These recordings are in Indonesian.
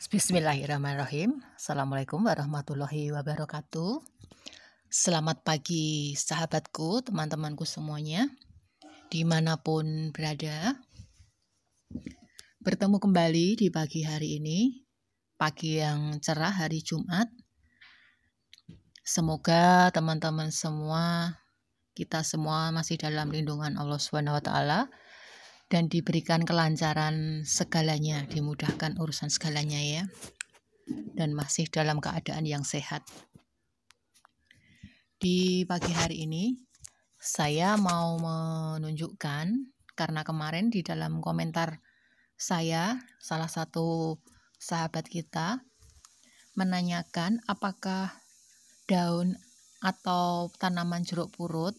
Bismillahirrahmanirrahim. Assalamualaikum warahmatullahi wabarakatuh. Selamat pagi sahabatku, teman-temanku semuanya, dimanapun berada. Bertemu kembali di pagi hari ini, pagi yang cerah hari Jumat. Semoga teman-teman semua, kita semua masih dalam lindungan Allah SWT dan diberikan kelancaran segalanya, dimudahkan urusan segalanya ya. Dan masih dalam keadaan yang sehat. Di pagi hari ini saya mau menunjukkan, karena kemarin di dalam komentar saya salah satu sahabat kita menanyakan apakah daun atau tanaman jeruk purut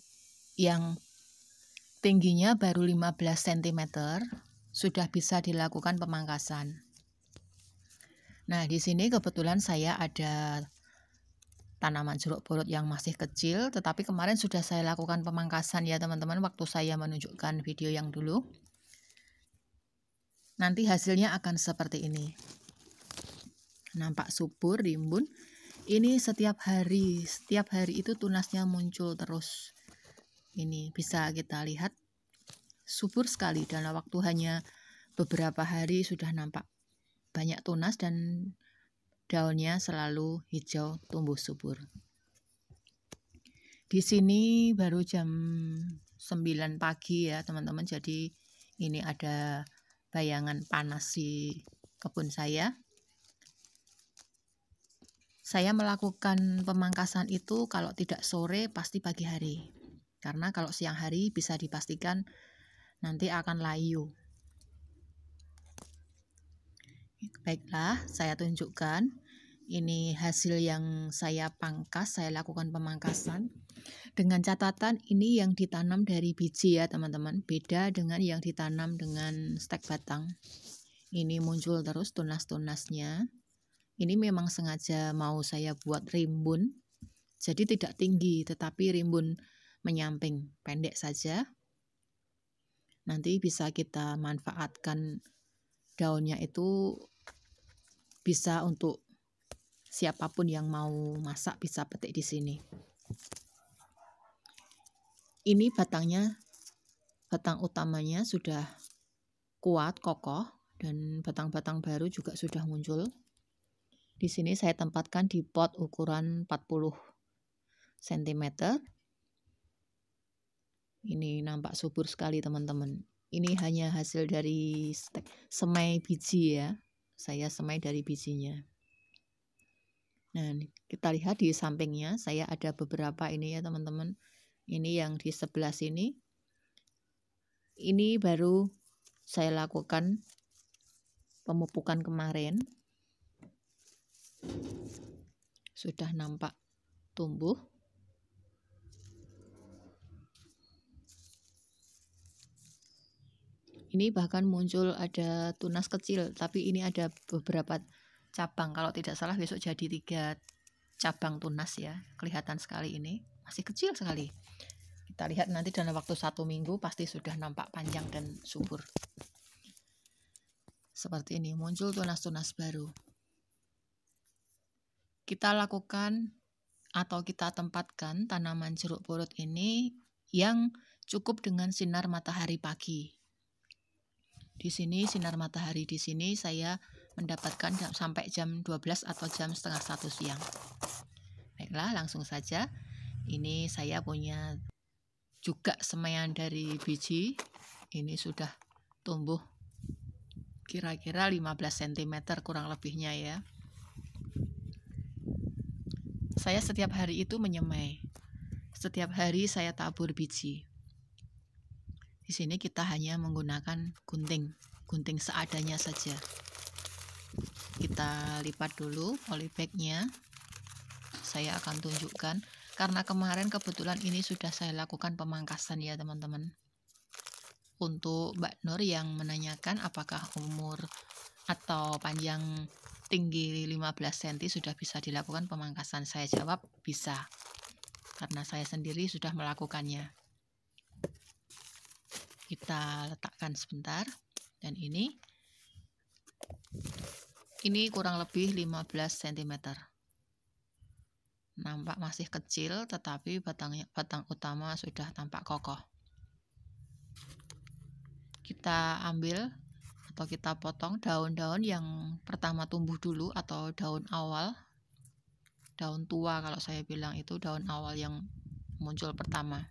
yang tingginya baru 15 cm sudah bisa dilakukan pemangkasan. Nah, di sini kebetulan saya ada tanaman jeruk purut yang masih kecil, tetapi kemarin sudah saya lakukan pemangkasan ya teman-teman, waktu saya menunjukkan video yang dulu. Nanti hasilnya akan seperti ini. Nampak subur, rimbun. Ini setiap hari itu tunasnya muncul terus. Ini bisa kita lihat subur sekali, dalam waktu hanya beberapa hari sudah nampak banyak tunas dan daunnya selalu hijau, tumbuh subur. Di sini baru jam 9 pagi ya teman-teman, jadi ini ada bayangan panas di kebun saya. Saya melakukan pemangkasan itu kalau tidak sore pasti pagi hari. Karena kalau siang hari bisa dipastikan nanti akan layu. Baiklah, saya tunjukkan. Ini hasil yang saya pangkas, saya lakukan pemangkasan. Dengan catatan ini yang ditanam dari biji ya teman-teman. Beda dengan yang ditanam dengan stek batang. Ini muncul terus tunas-tunasnya. Ini memang sengaja mau saya buat rimbun. Jadi tidak tinggi, tetapi rimbun menyamping, pendek saja. Nanti bisa kita manfaatkan daunnya itu, bisa untuk siapapun yang mau masak bisa petik di sini. Ini batangnya, batang utamanya sudah kuat, kokoh, dan batang-batang baru juga sudah muncul. Di sini saya tempatkan di pot ukuran 40 cm. Ini nampak subur sekali teman-teman. Ini hanya hasil dari semai biji ya. Saya semai dari bijinya. Nah, kita lihat di sampingnya saya ada beberapa ini ya teman-teman. Ini yang di sebelah sini. Ini baru saya lakukan pemupukan kemarin. Sudah nampak tumbuh. Ini bahkan muncul ada tunas kecil, tapi ini ada beberapa cabang. Kalau tidak salah besok jadi 3 cabang tunas ya. Kelihatan sekali ini. Masih kecil sekali. Kita lihat nanti dalam waktu 1 minggu pasti sudah nampak panjang dan subur. Seperti ini, muncul tunas-tunas baru. Kita lakukan atau kita tempatkan tanaman jeruk purut ini yang cukup dengan sinar matahari pagi. Di sini sinar matahari di sini saya mendapatkan sampai jam 12 atau jam setengah 1 siang. Baiklah, langsung saja. Ini saya punya juga semaian dari biji. Ini sudah tumbuh kira-kira 15 cm kurang lebihnya ya. Saya setiap hari itu menyemai. Setiap hari saya tabur biji. Di sini kita hanya menggunakan gunting seadanya saja. Kita lipat dulu polybagnya. Saya akan tunjukkan, karena kemarin kebetulan ini sudah saya lakukan pemangkasan ya teman-teman. Untuk Mbak Nur yang menanyakan apakah umur atau panjang tinggi 15 cm sudah bisa dilakukan pemangkasan, saya jawab bisa, karena saya sendiri sudah melakukannya. Kita letakkan sebentar. Dan ini Ini kurang lebih 15 cm. Nampak masih kecil, tetapi batang utama sudah tampak kokoh. Kita ambil atau kita potong daun-daun yang pertama tumbuh dulu atau daun awal. Daun tua kalau saya bilang itu daun awal yang muncul pertama.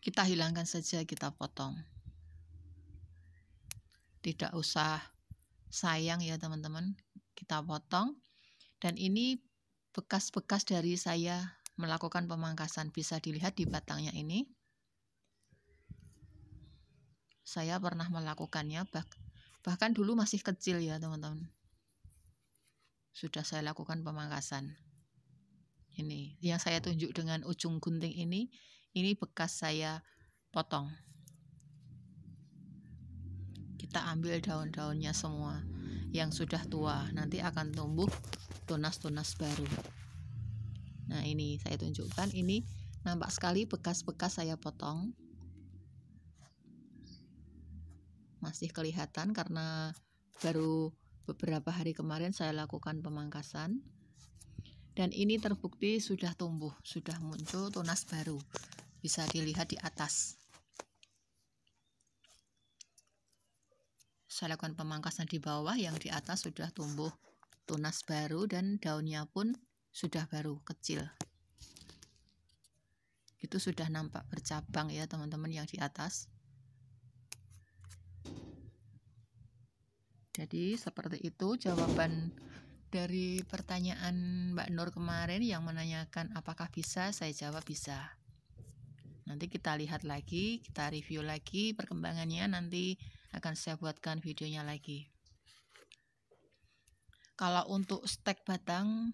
Kita hilangkan saja, kita potong. Tidak usah sayang ya teman-teman, kita potong. Dan ini bekas-bekas dari saya melakukan pemangkasan, bisa dilihat di batangnya ini. Saya pernah melakukannya, bahkan dulu masih kecil ya teman-teman. Sudah saya lakukan pemangkasan. Ini yang saya tunjuk dengan ujung gunting ini bekas saya potong. Kita ambil daun-daunnya semua yang sudah tua, nanti akan tumbuh tunas-tunas baru. Nah, ini saya tunjukkan, ini nampak sekali bekas-bekas saya potong. Masih kelihatan karena baru beberapa hari kemarin saya lakukan pemangkasan. Dan ini terbukti sudah tumbuh, sudah muncul tunas baru. Bisa dilihat di atas. Saya lakukan pemangkasan di bawah, yang di atas sudah tumbuh tunas baru dan daunnya pun sudah baru, kecil. Itu sudah nampak bercabang ya teman-teman yang di atas. Jadi seperti itu jawaban dari pertanyaan Mbak Nur kemarin yang menanyakan apakah bisa, saya jawab bisa. Nanti kita lihat lagi, kita review lagi perkembangannya, nanti akan saya buatkan videonya lagi. Kalau untuk stek batang,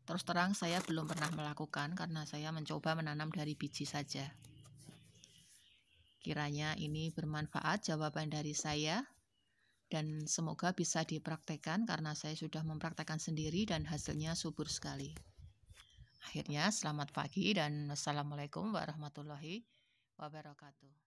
terus terang saya belum pernah melakukan karena saya mencoba menanam dari biji saja. Kiranya ini bermanfaat jawaban dari saya, dan semoga bisa dipraktekkan karena saya sudah mempraktekkan sendiri dan hasilnya subur sekali. Akhirnya selamat pagi dan wassalamualaikum warahmatullahi wabarakatuh.